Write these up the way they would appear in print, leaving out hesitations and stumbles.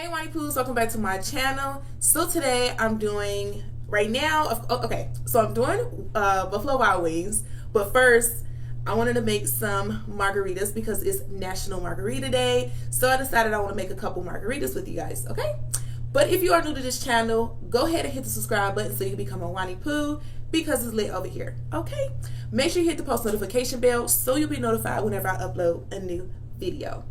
Hey Wani Poos, welcome back to my channel. So today I'm doing, I'm doing Buffalo Wild Wings, but first I wanted to make some margaritas because it's National Margarita Day. So I decided I want to make a couple margaritas with you guys, okay? But if you are new to this channel, go ahead and hit the subscribe button so you can become a Wani Poo because it's lit over here, okay? Make sure you hit the post notification bell so you'll be notified whenever I upload a new video.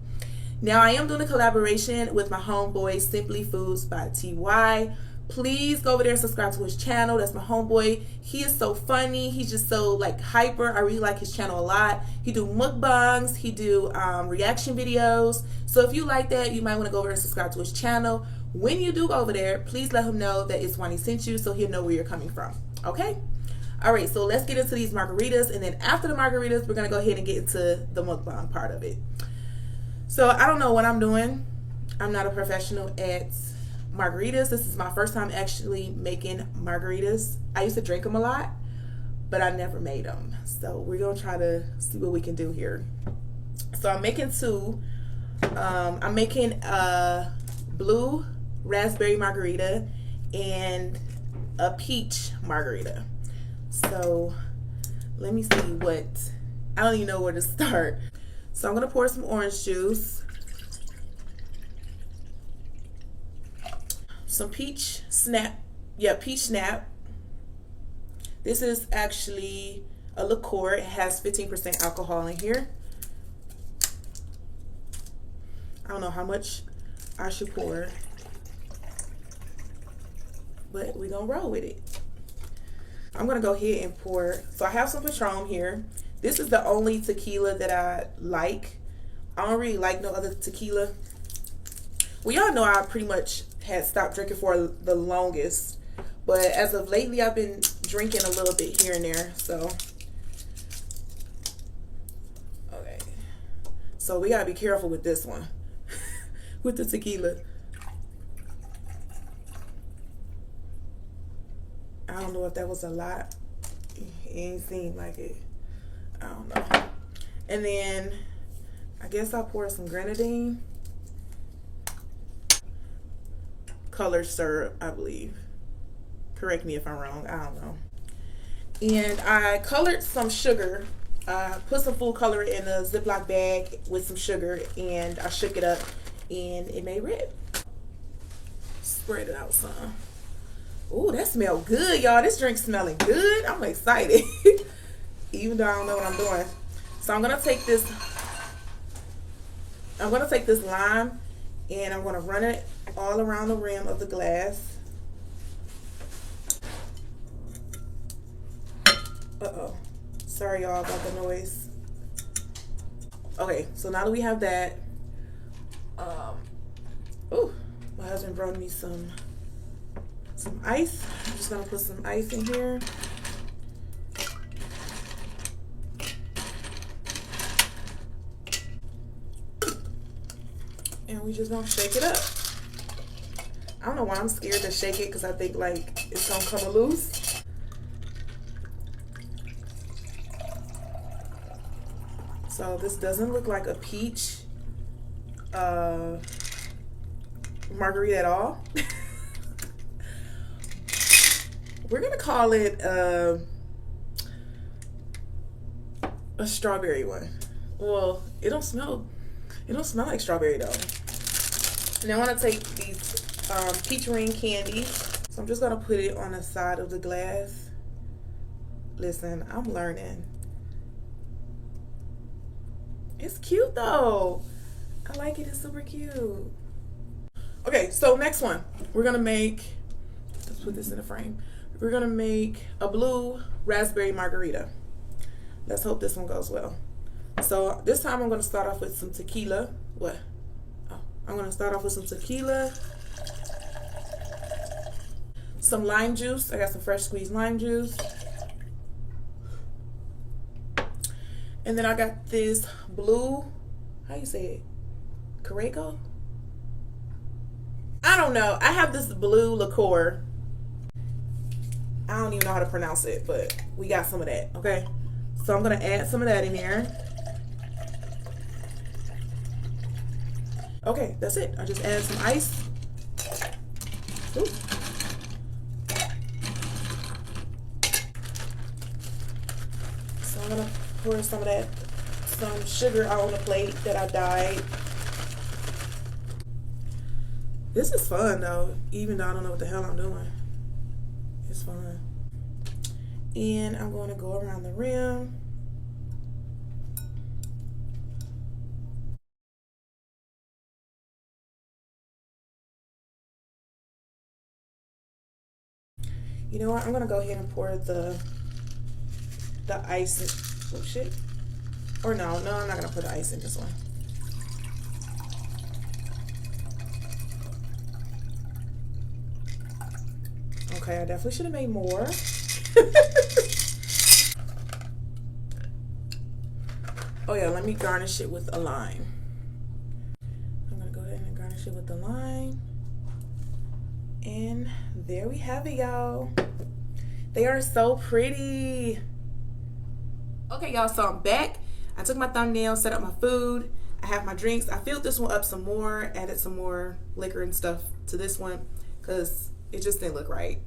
Now, I am doing a collaboration with my homeboy, Simply Foods by TY. Please go over there and subscribe to his channel. That's my homeboy. He is so funny. He's just so like hyper. I really like his channel a lot. He do mukbangs. He do reaction videos. So if you like that, you might want to go over and subscribe to his channel. When you do go over there, please let him know that it's Wani sent you so he'll know where you're coming from. Okay? All right, so let's get into these margaritas. And then after the margaritas, we're going to go ahead and get into the mukbang part of it. So I don't know what I'm doing. I'm not a professional at margaritas. This is my first time actually making margaritas. I used to drink them a lot, but I never made them. So we're going to try to see what we can do here. So I'm making two. I'm making a blue raspberry margarita and a peach margarita. So let me see I don't even know where to start. So I'm going to pour some orange juice, some peach snap. This is actually a liqueur. It has 15% alcohol in here. I don't know how much I should pour, but we're going to roll with it. I'm going to go ahead and pour. So I have some Patron here. This is the only tequila that I like. I don't really like no other tequila. Well, y'all know I pretty much had stopped drinking for the longest. But as of lately, I've been drinking a little bit here and there. So, okay. So we gotta be careful with this one. With the tequila. I don't know if that was a lot. It ain't seem like it. I don't know. And then I guess I'll pour some grenadine. Colored syrup, I believe. Correct me if I'm wrong. I don't know. And I colored some sugar. I put some food color in a Ziploc bag with some sugar and I shook it up and it made red. Spread it out some. Ooh, that smells good, y'all. This drink's smelling good. I'm excited. Even though I don't know what I'm doing. So I'm gonna take this lime and I'm gonna run it all around the rim of the glass. Uh-oh. Sorry y'all about the noise. Okay, so now that we have that, ooh, my husband brought me some ice. I'm just gonna put some ice in here. And we just gonna shake it up. I don't know why I'm scared to shake it because I think like it's gonna come loose. So this doesn't look like a peach margarita at all. We're gonna call it a strawberry one. Well, it don't smell like strawberry though. And I want to take these peach ring candies. So I'm just going to put it on the side of the glass. Listen, I'm learning. It's cute though. I like it. It's super cute. Okay, so next one. We're going to make, let's put this in a frame. We're going to make a blue raspberry margarita. Let's hope this one goes well. So this time I'm going to start off with some tequila. What? Oh, I'm going to start off with some tequila. Some lime juice. I got some fresh squeezed lime juice. And then I got this blue, how you say it? Caraco? I don't know. I have this blue liqueur. I don't even know how to pronounce it, but we got some of that, okay? So I'm going to add some of that in here. Okay, that's it. I just added some ice. Ooh. So I'm gonna pour some sugar out on the plate that I dyed. This is fun though, even though I don't know what the hell I'm doing. It's fun. And I'm going to go around the rim. You know what? I'm gonna go ahead and pour the ice in. Oh shit. Or no, I'm not gonna put the ice in this one. Okay, I definitely should have made more. Oh yeah, let me garnish it with a lime. I'm gonna go ahead and garnish it with the lime. And there we have it, y'all. They are so pretty. Okay, y'all, so I'm back. I took my thumbnail, set up my food. I have my drinks. I filled this one up some more, added some more liquor and stuff to this one because it just didn't look right.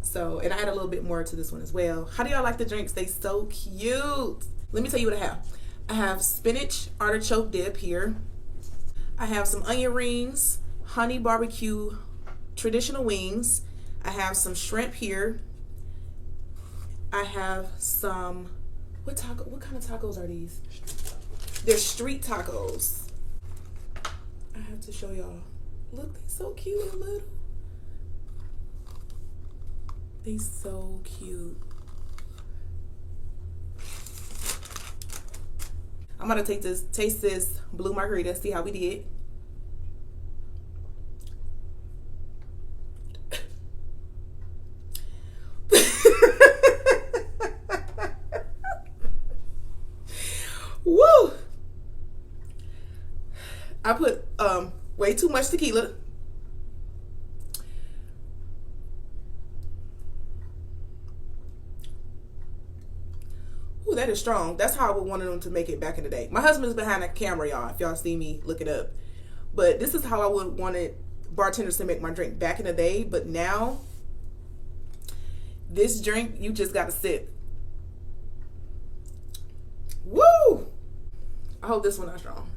So, and I added a little bit more to this one as well. How do y'all like the drinks? They so cute. Let me tell you what I have. I have spinach artichoke dip here. I have some onion rings, honey barbecue traditional wings. I have some shrimp here. I have some, what kind of tacos are these? They're street tacos. I have to show y'all. Look, they're so cute and little. They so cute. I'm gonna taste this blue margarita, see how we did. Woo! I put way too much tequila. Ooh, that is strong. That's how I would want them to make it back in the day. My husband's behind the camera, y'all. If y'all see me, look it up. But this is how I would want it bartenders to make my drink back in the day. But now, this drink, you just got to sip. Woo! I hope this one not strong.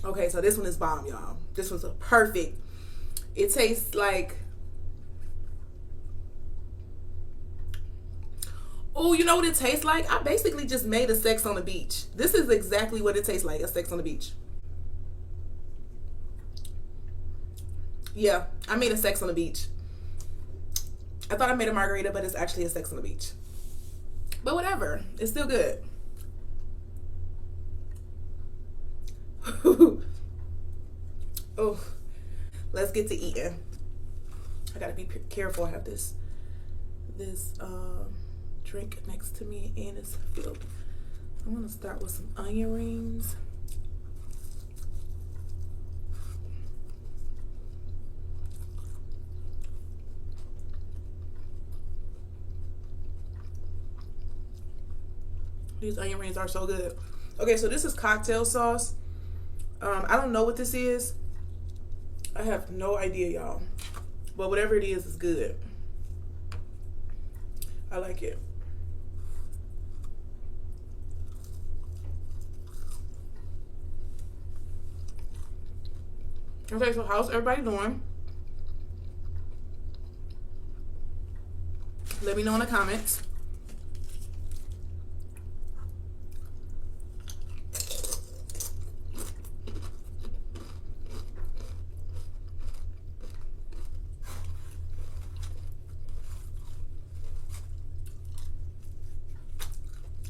Okay, so this one is bomb, y'all. This one's a perfect. It tastes like, oh, you know what it tastes like? I basically just made a Sex on the Beach. This is exactly what it tastes like, a Sex on the Beach. Yeah, I made a Sex on the Beach. I thought I made a margarita, but it's actually a Sex on the Beach. But whatever, it's still good. Oh, let's get to eating. I gotta be careful. I have this drink next to me and it's filled. I'm gonna start with some onion rings. These onion rings are so good. Okay, so this is cocktail sauce. I don't know what this is. I have no idea, y'all. But whatever it is good. I like it. Okay, so how's everybody doing? Let me know in the comments.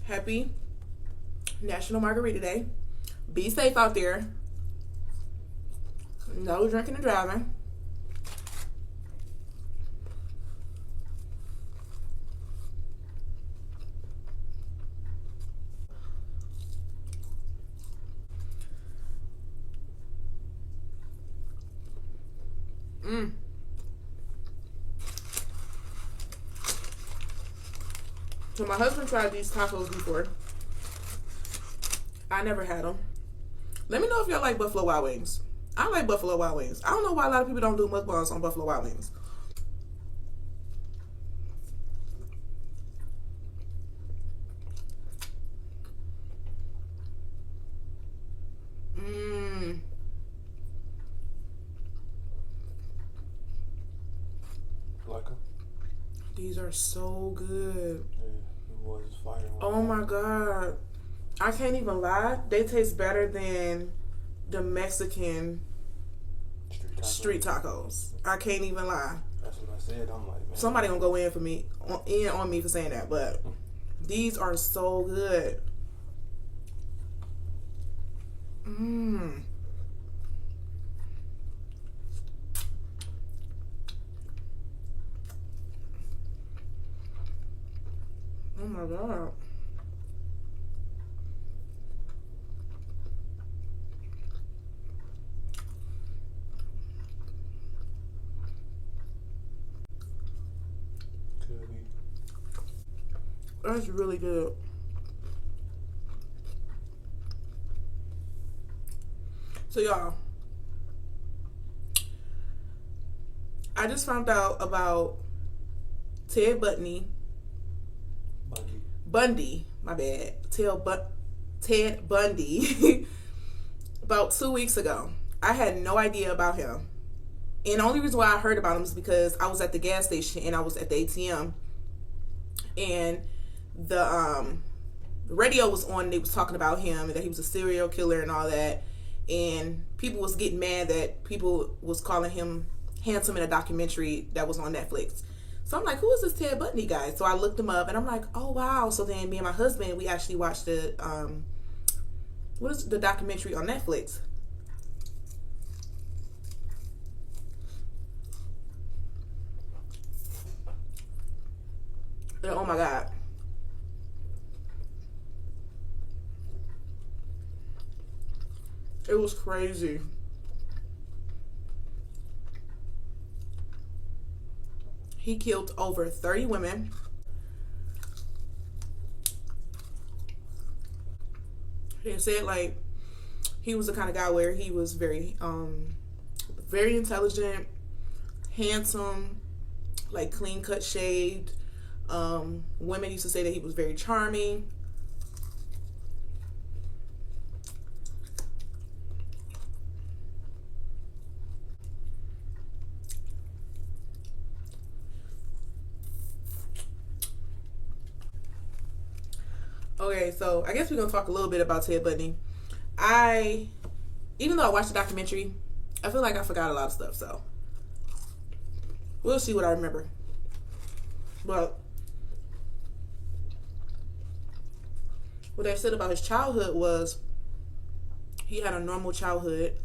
Happy National Margarita Day. Be safe out there. No drinking and driving. So my husband tried these tacos before. I never had them. Let me know if y'all like Buffalo Wild Wings. I like Buffalo Wild Wings. I don't know why a lot of people don't do mukbangs on Buffalo Wild Wings. Mmm. Like them? These are so good. Yeah, it was fire. Oh my God. I can't even lie. They taste better than the Mexican street tacos. I can't even lie. That's what I said. I'm like, man. Somebody gonna go in for me, on me for saying that, but these are so good. Mmm. Oh my God. Could be. That's really good. So y'all, I just found out about Ted Bundy, my bad. Ted Bundy about 2 weeks ago. I had no idea about him. And the only reason why I heard about him is because I was at the gas station and I was at the ATM, and the radio was on and they was talking about him and that he was a serial killer and all that, and people was getting mad that people was calling him handsome in a documentary that was on Netflix. So I'm like, who is this Ted Bundy guy? So I looked him up and I'm like, oh wow. So then me and my husband, we actually watched the what is the documentary on Netflix? And oh my God. It was crazy. He killed over 30 women. He said like he was the kind of guy where he was very intelligent, handsome, like clean cut shaved. Women used to say that he was very charming. Okay, so I guess we're gonna talk a little bit about Ted Bundy. Even though I watched the documentary, I feel like I forgot a lot of stuff. So we'll see what I remember. But what they said about his childhood was he had a normal childhood.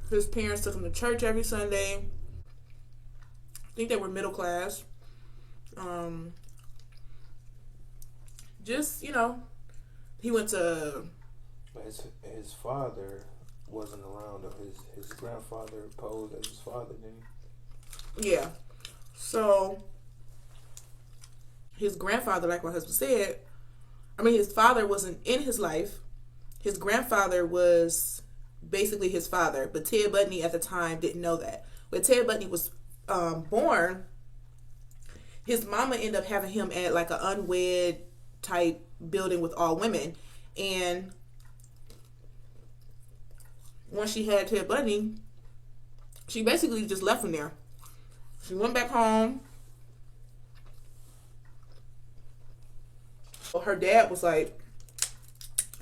His parents took him to church every Sunday. I think they were middle class. Just, he went to... But his father wasn't around. His grandfather posed as his father, didn't he? Yeah. So, his grandfather, like my husband said, his father wasn't in his life. His grandfather was basically his father, but Ted Bundy at the time didn't know that. When Ted Bundy was born, his mama ended up having him at like an unwed type building with all women. And once she had Ted Bundy, she basically just left him there. She went back home. Her dad was like,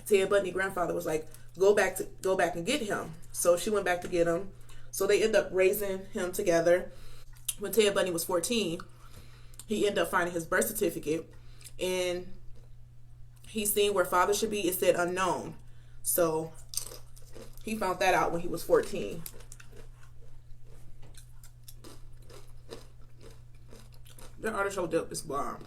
Ted Bundy grandfather was like, go back and get him. So she went back to get him. So they ended up raising him together. When Ted Bundy was 14, he ended up finding his birth certificate, and he seen where father should be. It said unknown. So he found that out when he was 14. The artichoke dip is bomb.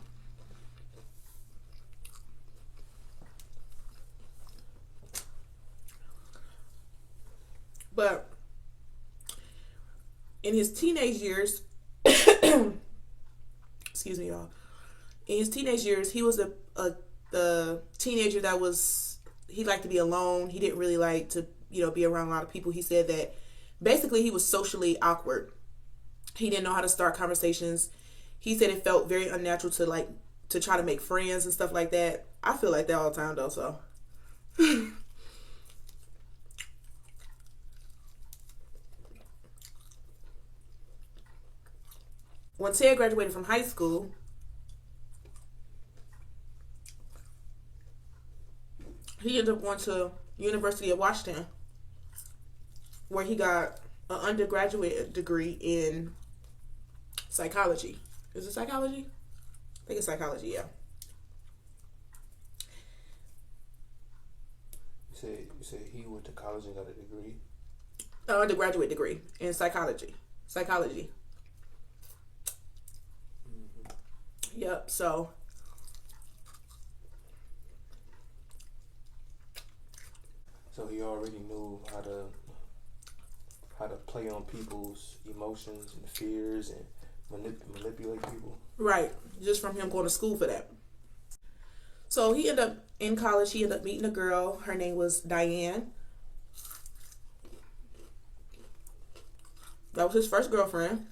But in his teenage years, excuse me, y'all. In his teenage years, he was a teenager that was he liked to be alone. He didn't really like to, be around a lot of people. He said that basically he was socially awkward. He didn't know how to start conversations. He said it felt very unnatural to try to make friends and stuff like that. I feel like that all the time though, so. When Ted graduated from high school, he ended up going to University of Washington, where he got an undergraduate degree in psychology. Is it psychology? I think it's psychology, yeah. You say he went to college and got a degree? An undergraduate degree in psychology. Psychology. Mm-hmm. Yep, so. So he already knew how to play on people's emotions and fears and manipulate people. Right, just from him going to school for that. So he ended up in college. He ended up meeting a girl. Her name was Diane. That was his first girlfriend.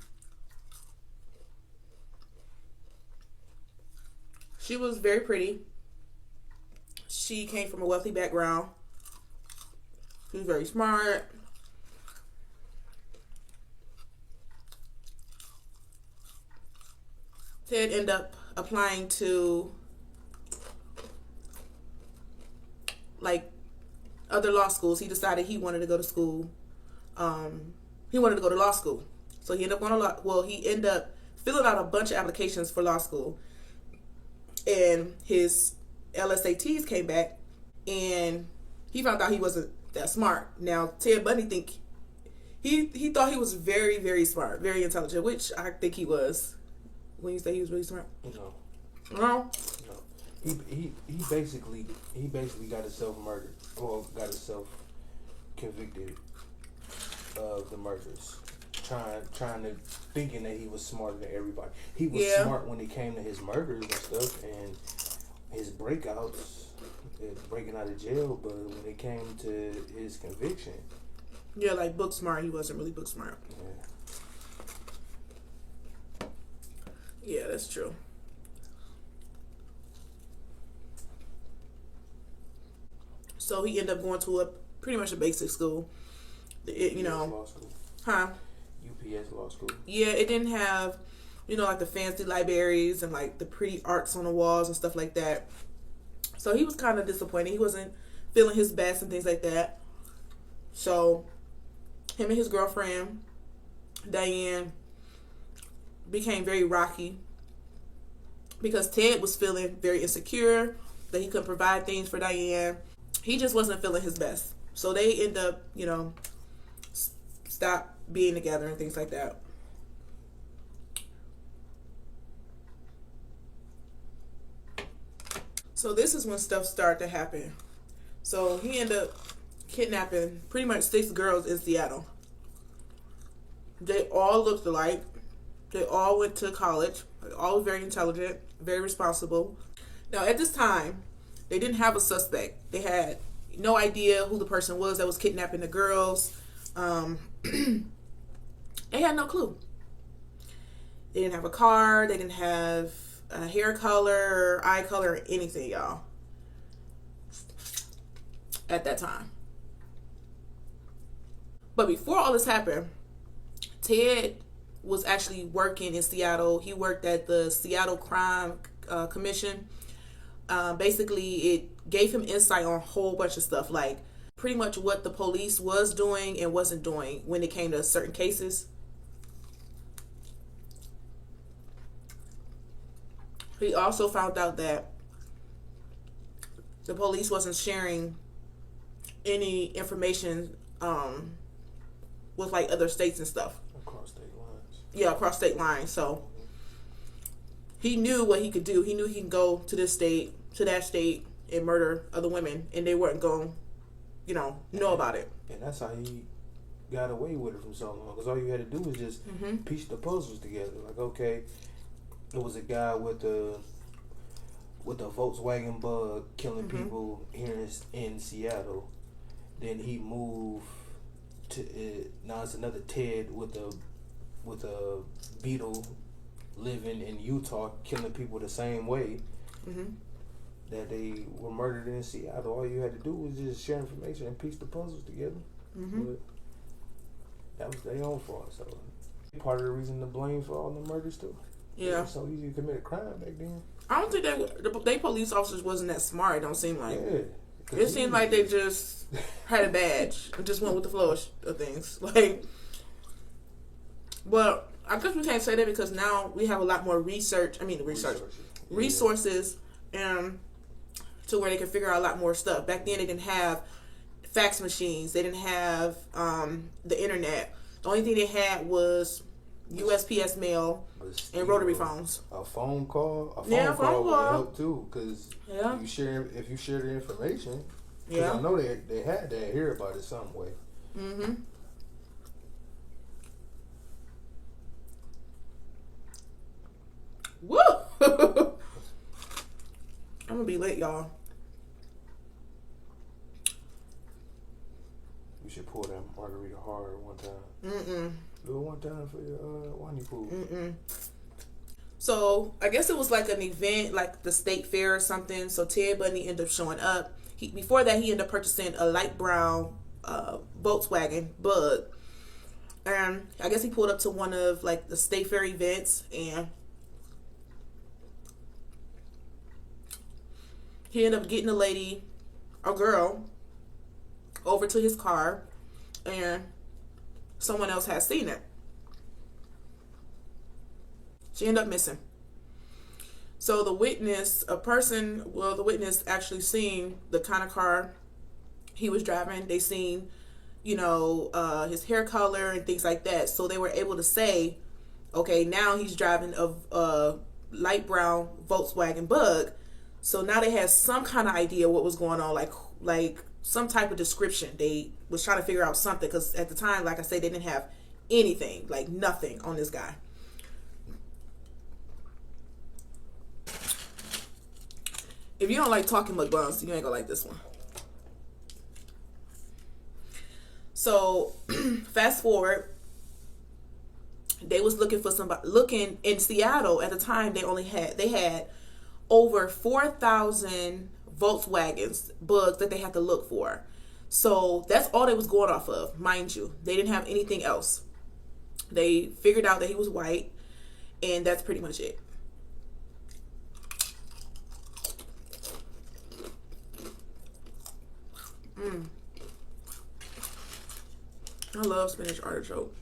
She was very pretty. She came from a wealthy background. She was very smart. Ted ended up applying to other law schools. He decided he wanted to go to school. He wanted to go to law school. So he ended up going to he ended up filling out a bunch of applications for law school. And his LSATs came back and he found out he wasn't that smart. Now Ted Bundy he thought he was very, very smart, very intelligent, which I think he was. When you say he was really smart? No. No? No. He basically got himself murdered. Well, got himself convicted of the murders. Trying to thinking that he was smarter than everybody. He was smart when it came to his murders and stuff and his breakouts, breaking out of jail, but when it came to his conviction. Yeah, like book smart, he wasn't really book smart. Yeah, that's true. So he ended up going to pretty much a basic school. Law school. Huh? UPS law school. Yeah, it didn't have, like the fancy libraries and like the pretty arts on the walls and stuff like that. So he was kind of disappointed. He wasn't feeling his best and things like that. So him and his girlfriend, Diane, became very rocky because Ted was feeling very insecure that he couldn't provide things for Diane. He just wasn't feeling his best. So they end up, stop being together and things like that. So this is when stuff started to happen. So he ended up kidnapping pretty much 6 girls in Seattle. They all looked alike. They all went to college. They all very intelligent, very responsible. Now, at this time, they didn't have a suspect. They had no idea who the person was that was kidnapping the girls. They had no clue. They didn't have a car. They didn't have a hair color, eye color, or anything, y'all. At that time. But before all this happened, Ted was actually working in Seattle. He worked at the Seattle Crime Commission. Basically, it gave him insight on a whole bunch of stuff, like pretty much what the police was doing and wasn't doing when it came to certain cases. He also found out that the police wasn't sharing any information with like other states and stuff. Across state lines. Yeah, across state lines. So he knew what he could do. He knew he could go to this state, to that state, and murder other women, and they weren't going, know about it. And that's how he got away with it from so long. Because all you had to do was just piece the puzzles together. Like, okay, it was a guy with with a Volkswagen Bug killing people here in Seattle. Then he moved to now it's another Ted with a Beetle living in Utah killing people the same way that they were murdered in Seattle. All you had to do was just share information and piece the puzzles together. But that was their own fault. So part of the reason to blame for all the murders too. Yeah. It was so easy to commit a crime back then. I don't think they police officers wasn't that smart. It don't seem like. Yeah. It seemed like they just had a badge and just went with the flow of things. Like, but I guess we can't say that because now we have a lot more resources and to where they can figure out a lot more stuff. Back then they didn't have fax machines. They didn't have the internet. The only thing they had was USPS mail and rotary phones. A phone call would help too, because if you share the information, I know they had to hear about it some way. Woo! I'm gonna be late, y'all. You should pour that margarita hard one time. Do it one time for your wine pool. So I guess it was like an event, like the state fair or something. So Ted Bundy ended up showing up. Before that, he ended up purchasing a light brown Volkswagen Bug, and I guess he pulled up to one of like the state fair events, and he ended up getting a girl, over to his car, and someone else had seen it. She ended up missing. So the witness actually seen the kind of car he was driving. They seen, his hair color and things like that. So they were able to say, okay, now he's driving a light brown Volkswagen Bug. So now they had some kind of idea what was going on, like some type of description. They was trying to figure out something because at the time, like I said, they didn't have anything, like nothing on this guy. If you don't like talking mukbangs, you ain't gonna like this one. So fast forward, they was looking for somebody. Looking in Seattle at the time, they had over 4,000 Volkswagens Bugs that they had to look for. So that's all they was going off of, mind you. They didn't have anything else. They figured out that he was white, and that's pretty much it. I love spinach artichoke.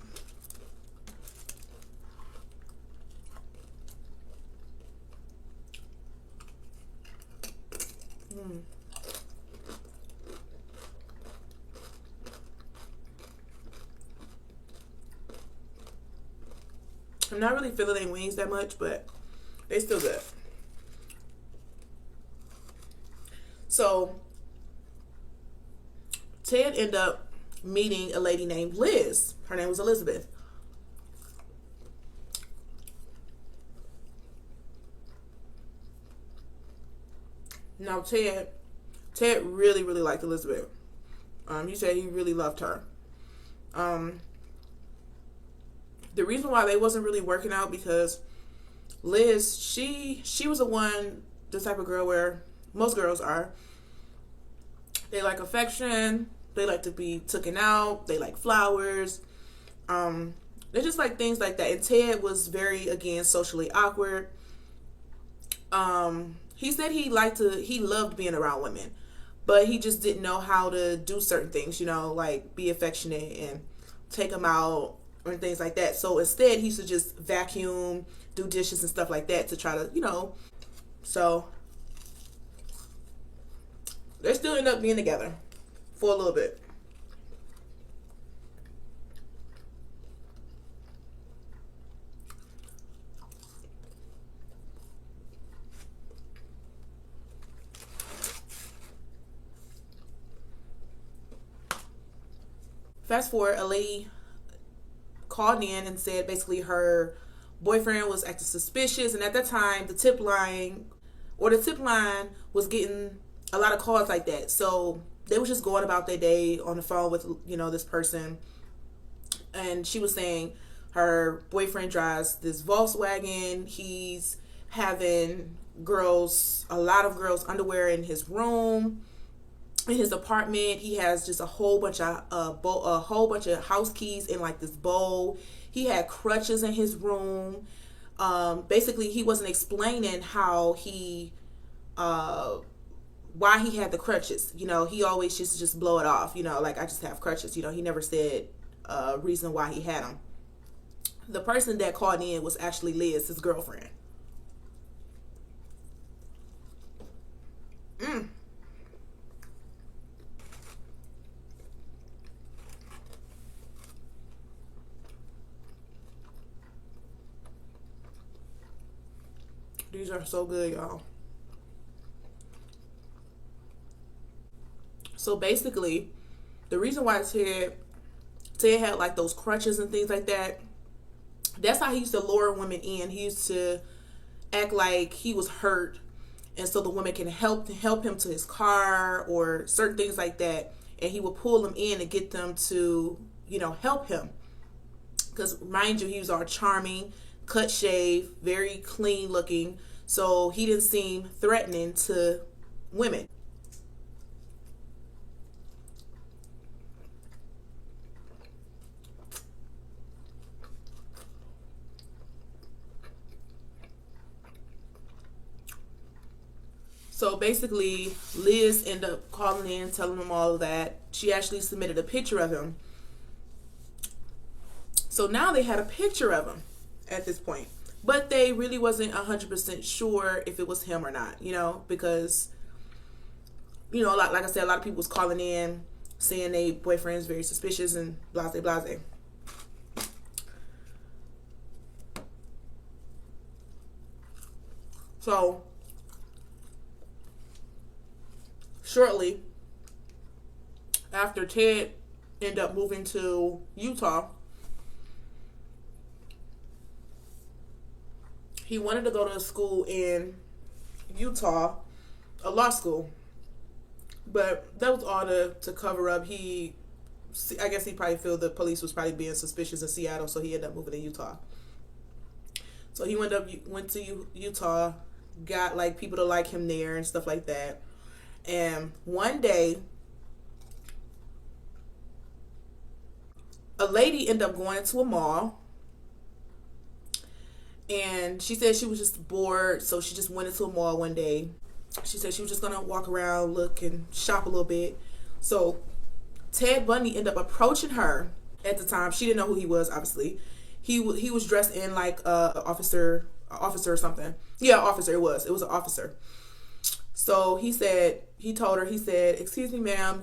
I'm not really feeling their wings that much, but they still good. So Ted ended up meeting a lady named Liz. Her name was Elizabeth. Now Ted really, really liked Elizabeth. He said he really loved her. The reason why they wasn't really working out because Liz, she was the type of girl where most girls are. They like affection. They like to be taken out. They like flowers. They just like things like that. And Ted was very, again, socially awkward. He said he loved being around women, but he just didn't know how to do certain things, like be affectionate and take them out and things like that. So instead, he used to just vacuum, do dishes and stuff like that to try to, so they still end up being together for a little bit. Fast forward, a lady called in and said basically her boyfriend was acting suspicious, and at that time the tip line or the tip line was getting a lot of calls like that. So they was just going about their day on the phone with, this person. And she was saying her boyfriend drives this Volkswagen. He's having a lot of girls' underwear in his room, in his apartment. He has just a whole bunch of house keys in like this bowl. He had crutches in his room. Basically, he wasn't explaining how why he had the crutches. He always just blow it off. Like, I just have crutches. He never said reason why he had them. The person that called in was actually Liz, his girlfriend. These are so good, y'all. So basically, the reason why Ted had like those crutches and things like that, that's how he used to lure women in. He used to act like he was hurt, and so the woman can help him to his car or certain things like that, and he would pull them in and get them to help him. Because mind you, he was all charming, cut shave, very clean looking, so he didn't seem threatening to women. So basically, Liz ended up calling in, telling him all of that. She actually submitted a picture of him. So now they had a picture of him at this point. But they really wasn't 100% sure if it was him or not, because, like I said, a lot of people was calling in saying they boyfriend's very suspicious and blase blase. So shortly after Ted ended up moving to Utah, he wanted to go to a school in Utah, a law school, but that was all to cover up. I guess he probably felt the police was probably being suspicious in Seattle, so he ended up moving to Utah. So he went to Utah, got like people to like him there and stuff like that. And one day, a lady ended up going into a mall, and she said she was just bored, so she just went into a mall one day. She said she was just gonna walk around, look, and shop a little bit. So Ted Bundy ended up approaching her. At the time, she didn't know who he was. Obviously, he was dressed in like a officer or something. Yeah, officer. It was an officer. So he told her, "Excuse me, ma'am,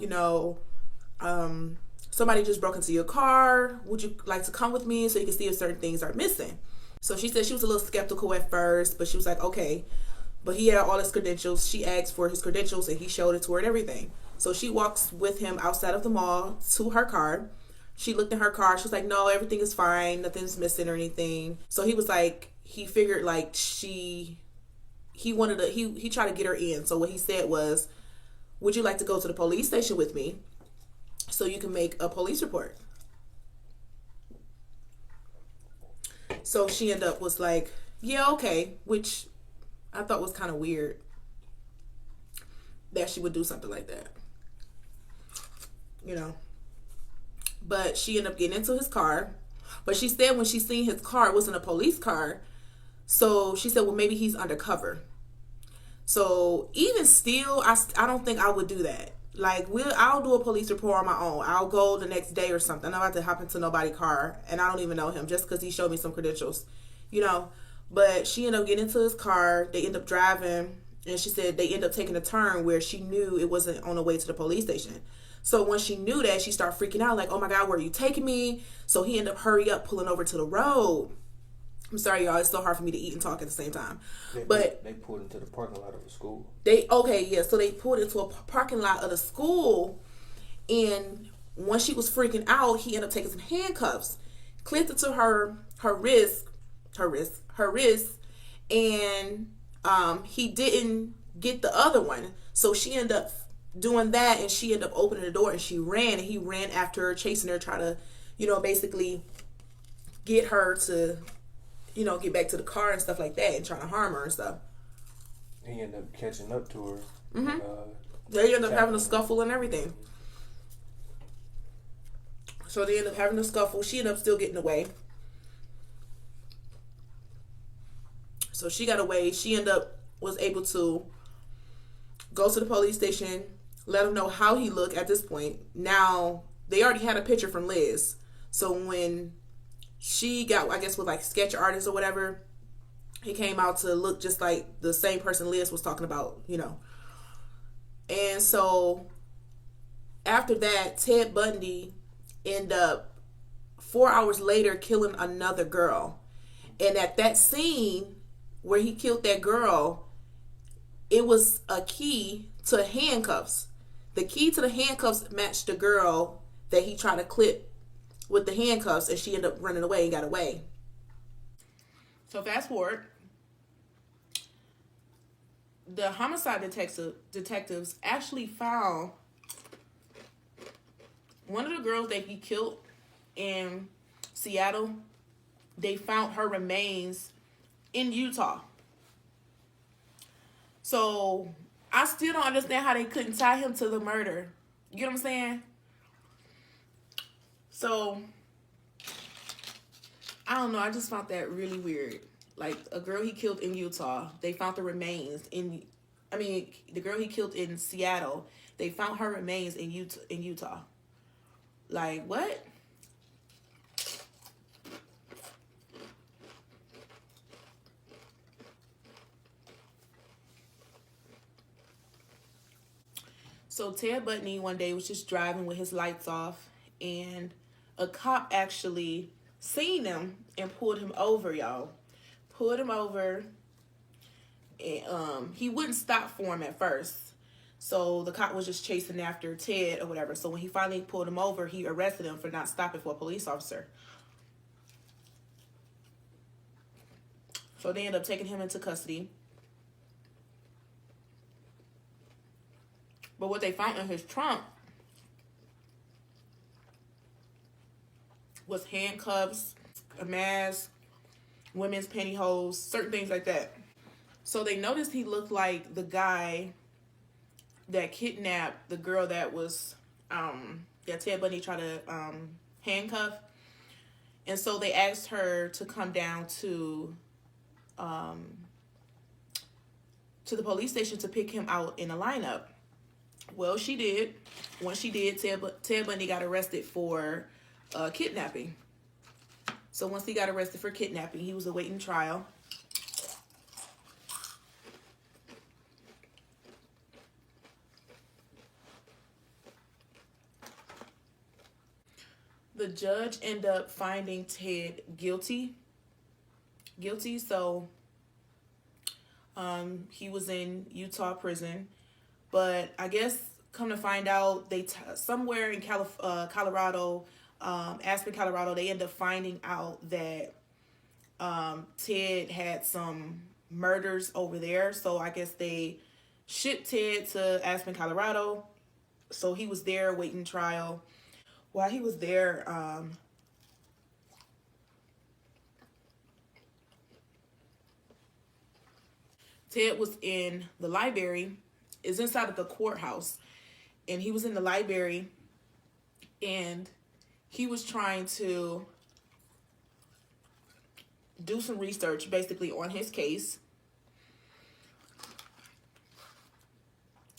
somebody just broke into your car. Would you like to come with me so you can see if certain things are missing?" So she said she was a little skeptical at first, but she was like, okay. But he had all his credentials. She asked for his credentials, and he showed it to her and everything. So she walks with him outside of the mall to her car. She looked in her car. She was like, no, everything is fine. Nothing's missing or anything. So he was like, he figured like he tried to get her in. So what he said was, would you like to go to the police station with me so you can make a police report? So she ended up was like, yeah, okay, which I thought was kind of weird that she would do something like that, But she ended up getting into his car. But she said when she seen his car, it wasn't a police car. So she said, well, maybe he's undercover. So even still, I don't think I would do that. Like, I'll do a police report on my own. I'll go the next day or something. I'm not about to hop into nobody's car, and I don't even know him just because he showed me some credentials, But she ended up getting into his car. They ended up driving, and she said they ended up taking a turn where she knew it wasn't on the way to the police station. So when she knew that, she started freaking out, like, oh my God, where are you taking me? So he ended up hurry up, pulling over to the road. I'm sorry, y'all. It's so hard for me to eat and talk at the same time. They pulled into the parking lot of the school. So they pulled into a parking lot of the school, and when she was freaking out, he ended up taking some handcuffs, clipped it to her wrist, and he didn't get the other one. So she ended up doing that, and she ended up opening the door, and she ran, and he ran after her, chasing her, trying to, basically get her to, get back to the car and stuff like that, and trying to harm her and stuff. He ended up catching up to her. Mm-hmm. And, they ended up having a scuffle and everything. Mm-hmm. So they ended up having a scuffle. She ended up still getting away. So she got away. She was able to go to the police station, let them know how he looked at this point. Now, they already had a picture from Liz. So when she got, I guess, with like sketch artists or whatever, he came out to look just like the same person Liz was talking about, And so after that, Ted Bundy ended up 4 hours later killing another girl. And at that scene where he killed that girl, it was a key to handcuffs. The key to the handcuffs matched the girl that he tried to clip with the handcuffs, and she ended up running away and got away. So fast forward. The homicide detectives actually found one of the girls that he killed in Seattle. They found her remains in Utah. So I still don't understand how they couldn't tie him to the murder. You get what I'm saying? So I don't know. I just found that really weird. Like, a girl he killed in Utah, they found the remains the girl he killed in Seattle, they found her remains in Utah. Like, what? So Ted Bundy one day was just driving with his lights off, and a cop actually seen him and pulled him over, y'all. Pulled him over, and he wouldn't stop for him at first. So the cop was just chasing after Ted or whatever. So when he finally pulled him over, he arrested him for not stopping for a police officer. So they ended up taking him into custody. But what they found in his trunk was handcuffs, a mask, women's pantyhose, certain things like that. So they noticed he looked like the guy that kidnapped the girl that was that Ted Bundy tried to handcuff. And so they asked her to come down to the police station to pick him out in a lineup. Well, she did. Once she did, Ted Bundy got arrested for kidnapping. So once he got arrested for kidnapping, he was awaiting trial. The judge ended up finding Ted guilty. So he was in Utah prison. But I guess, come to find out, somewhere in Colorado, Aspen, Colorado, they ended up finding out that Ted had some murders over there. So I guess they shipped Ted to Aspen, Colorado. So he was there waiting trial. While he was there, Ted was in the library. It's inside of the courthouse. And he was in the library, and he was trying to do some research basically on his case.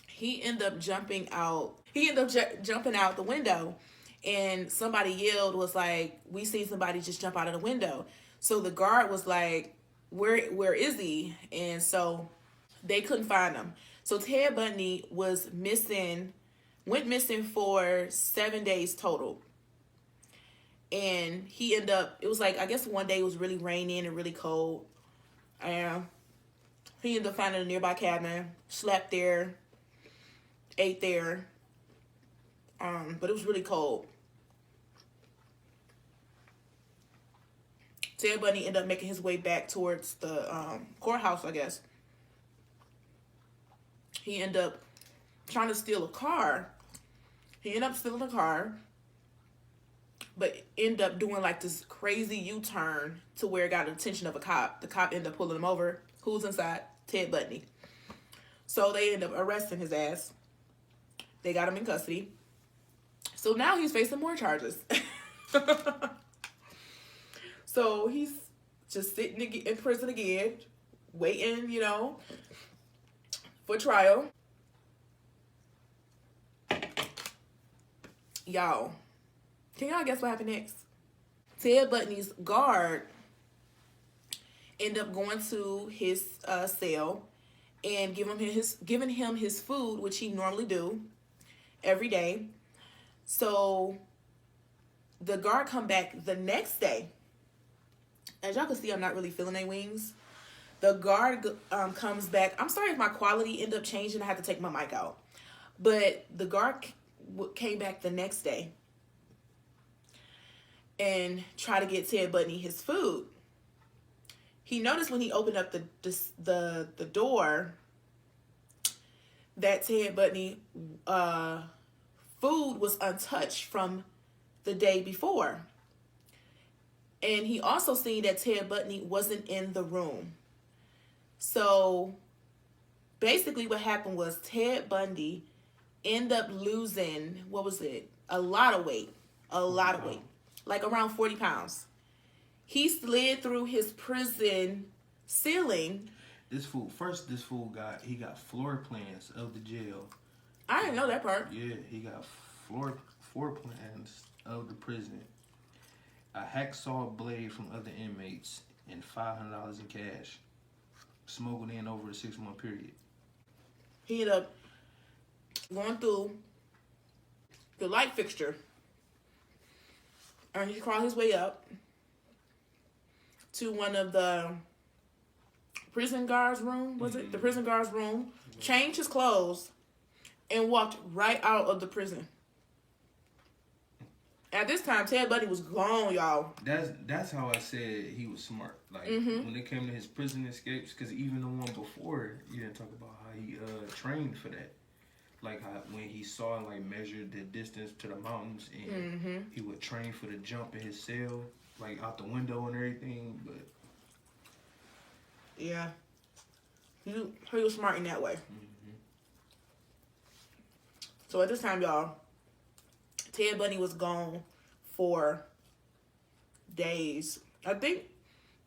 He ended up jumping out the window, and somebody yelled, was like, "We seen somebody just jump out of the window." So the guard was like, where is he? And so they couldn't find him. So Ted Bundy went missing for 7 days total. And he ended up, it was like, I guess one day it was really raining and really cold. And he ended up finding a nearby cabin, slept there, ate there. But it was really cold. Ted Bundy ended up making his way back towards the courthouse, I guess. He ended up trying to steal a car. He ended up stealing a car, but ended up doing like this crazy U-turn to where it got the attention of a cop. The cop ended up pulling him over. Who's inside? Ted Bundy. So they ended up arresting his ass. They got him in custody. So now he's facing more charges. So he's just sitting in prison again, waiting, for trial. Y'all, can y'all guess what happened next? Ted Bundy's guard ended up going to his cell and giving him his food, which he normally do every day. So the guard come back the next day. As y'all can see, I'm not really feeling any wings. The guard comes back. I'm sorry if my quality ended up changing. I had to take my mic out. But the guard came back the next day and tried to get Ted Bundy his food. He noticed when he opened up the door that Ted Bundy food was untouched from the day before. And he also seen that Ted Bundy wasn't in the room. So basically what happened was Ted Bundy ended up losing, a lot of weight. Like around 40 pounds. He slid through his prison ceiling. This fool got floor plans of the jail. I didn't know that part. Yeah, he got floor plans of the prison. A hacksaw blade from other inmates, and $500 in cash, smuggled in over a 6-month period. He ended up going through the light fixture, and he crawled his way up to one of the prison guards' room. The prison guards' room? Changed his clothes and walked right out of the prison. At this time, Ted Bundy was gone, y'all. That's how I said he was smart. Like, when it came to his prison escapes, because even the one before, you didn't talk about how he trained for that. Like, how when he saw and, like, measured the distance to the mountains, and he would train for the jump in his cell, like, out the window and everything, but... Yeah. He was smart in that way. So at this time, y'all, Ted Bundy was gone for days. I think,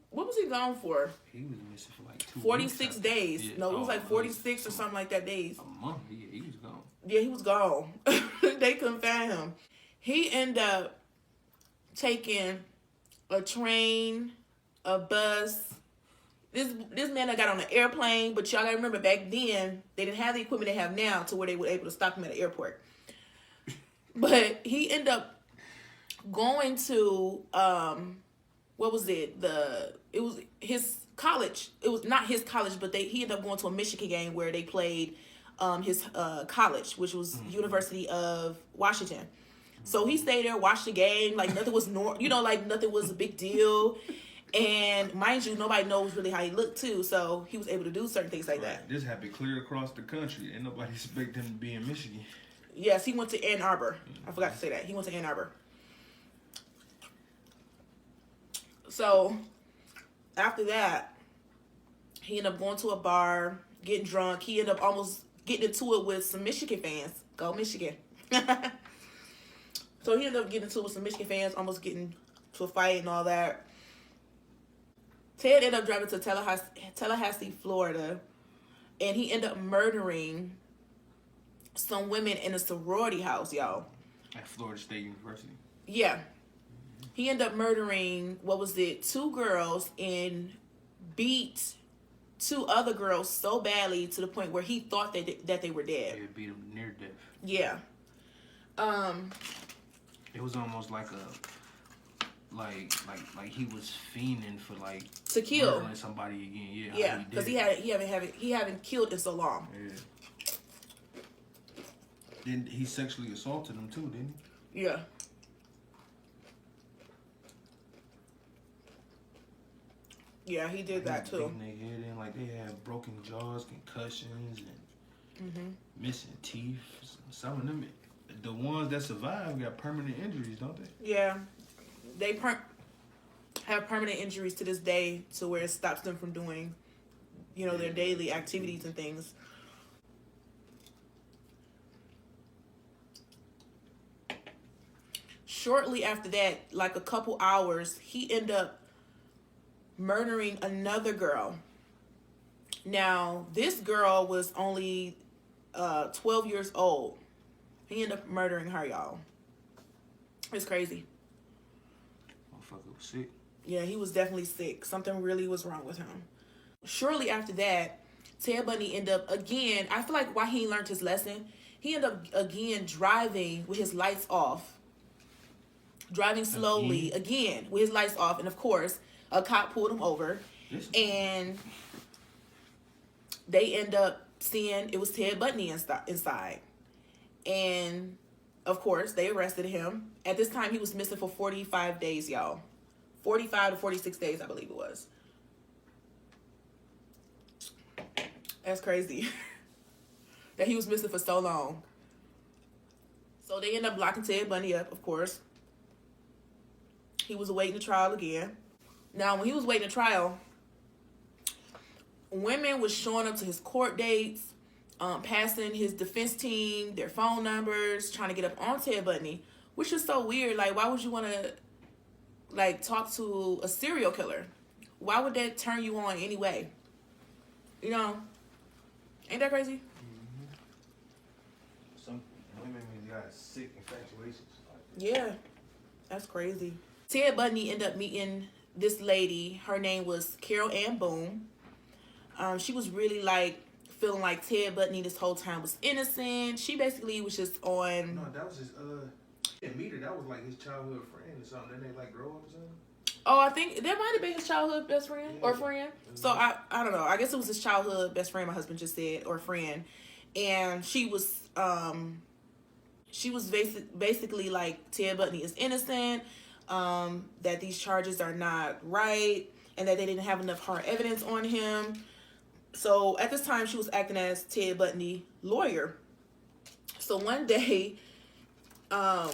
what was he gone for? He was missing for like 2 46 weeks. days. Yeah. No, it was like 46 or something like that days. A month. Yeah, he was gone. Yeah, he was gone. They couldn't find him. He ended up taking a train, a bus. This man that got on an airplane, but y'all gotta remember back then, they didn't have the equipment they have now to where they were able to stop him at the airport. But he ended up going to, what was it? It was his college. It was not his college, but he ended up going to a Michigan game where they played his college, which was University of Washington. So he stayed there, watched the game, like nothing was like nothing was a big deal. And mind you, nobody knows really how he looked too, so he was able to do certain things like that. This happened clear across the country, and nobody expected him to be in Michigan. Yes, he went to Ann Arbor. I forgot to say that. He went to Ann Arbor. So, after that, he ended up going to a bar, getting drunk. He ended up almost getting into it with some Michigan fans. Go Michigan. So, he ended up getting into it with some Michigan fans, almost getting to a fight and all that. Ted ended up driving to Tallahassee, Florida, and he ended up murdering some women in a sorority house, y'all. At Florida State University. Yeah. He ended up murdering, 2 girls and beat 2 other girls so badly to the point where he thought that they were dead. Yeah, beat them near death. Yeah. It was almost like like he was fiending for to kill murdering somebody again. Yeah, because he haven't killed in so long. Yeah. Then he sexually assaulted them too, didn't he? Yeah. Yeah, he did that too. Beating their head in, like they had broken jaws, concussions, and missing teeth. Some of them, the ones that survive, got permanent injuries, don't they? Yeah, they have permanent injuries to this day, to where it stops them from doing, their daily activities and things. Shortly after that, like a couple hours, he ended up murdering another girl. Now, this girl was only 12 years old. He ended up murdering her, y'all. It's crazy. Motherfucker was sick. Yeah, he was definitely sick. Something really was wrong with him. Shortly after that, Ted Bundy ended up again, I feel like why he learned his lesson, he ended up again driving with his lights off. Driving slowly again with his lights off. And of course, a cop pulled him over. And they end up seeing it was Ted Bundy inside. And of course, they arrested him. At this time, he was missing for 45 days, y'all. 45 to 46 days, I believe it was. That's crazy. That he was missing for so long. So they end up locking Ted Bundy up, of course. He was awaiting the trial again. Now, when he was waiting a trial, women was showing up to his court dates, passing his defense team their phone numbers, trying to get up on Ted Bundy, which is so weird. Like, why would you want to, talk to a serial killer? Why would that turn you on anyway? Ain't that crazy? Mm-hmm. Some women got sick infatuations. Yeah, that's crazy. Ted Bundy ended up meeting this lady. Her name was Carol Ann Boone. She was really feeling like Ted Bundy this whole time was innocent. She basically was just on. No, that was his didn't meet her. That was his childhood friend or something. Didn't they grow up or something? Oh, I think that might have been his childhood best friend or friend. Mm-hmm. So I don't know. I guess it was his childhood best friend. My husband just said, or friend, and she was basically like Ted Bundy is innocent. That these charges are not right, and that they didn't have enough hard evidence on him. So at this time, she was acting as Ted Bundy's lawyer. So one day, I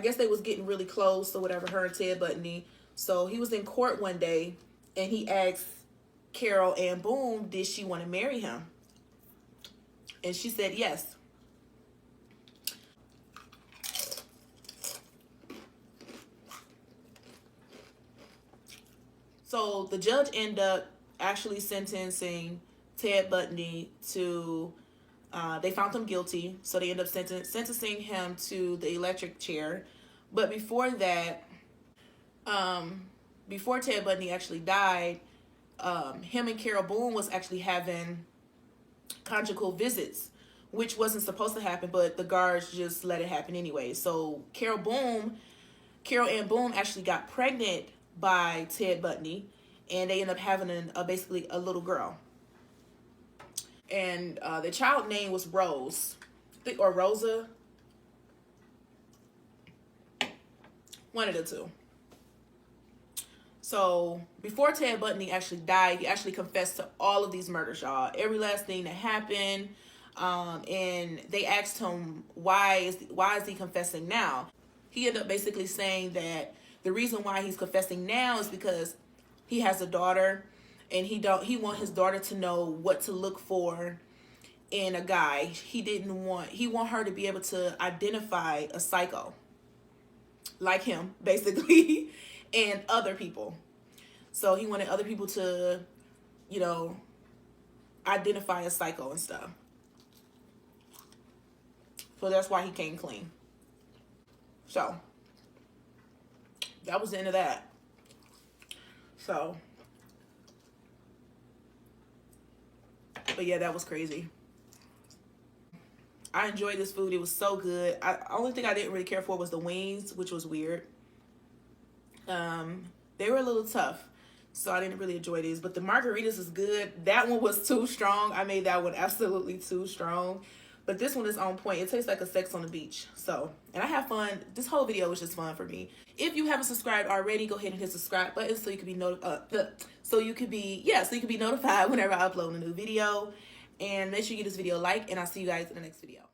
guess they was getting really close or whatever, her and Ted Bundy. So he was in court one day, and he asked Carol Ann Boone, did she want to marry him? And she said yes. So the judge ended up actually sentencing Ted Bundy to, they found him guilty, so they ended up sentencing him to the electric chair. But before that, before Ted Bundy actually died, him and Carol Boone was actually having conjugal visits, which wasn't supposed to happen, but the guards just let it happen anyway. So Carol Ann Boone actually got pregnant by Ted Bundy, and they ended up having basically a little girl. And the child name was Rose, or Rosa. One of the two. So before Ted Bundy actually died, he actually confessed to all of these murders, y'all. Every last thing that happened. And they asked him, why is he confessing now? He ended up basically saying that the reason why he's confessing now is because he has a daughter, and he want his daughter to know what to look for in a guy. He want her to be able to identify a psycho like him, basically, and other people. So he wanted other people to, identify a psycho and stuff. So that's why he came clean. So that was the end of that. So, but yeah, that was crazy. I enjoyed this food. It was so good. Only thing I didn't really care for was the wings, which was weird. They were a little tough, so I didn't really enjoy these. But the margaritas is good. That one was too strong. I made that one absolutely too strong. But this one is on point. It tastes like a sex on the beach. So, and I have fun. This whole video was just fun for me. If you haven't subscribed already, go ahead and hit the subscribe button so you can be notified whenever I upload a new video. And make sure you give this video a like, and I'll see you guys in the next video.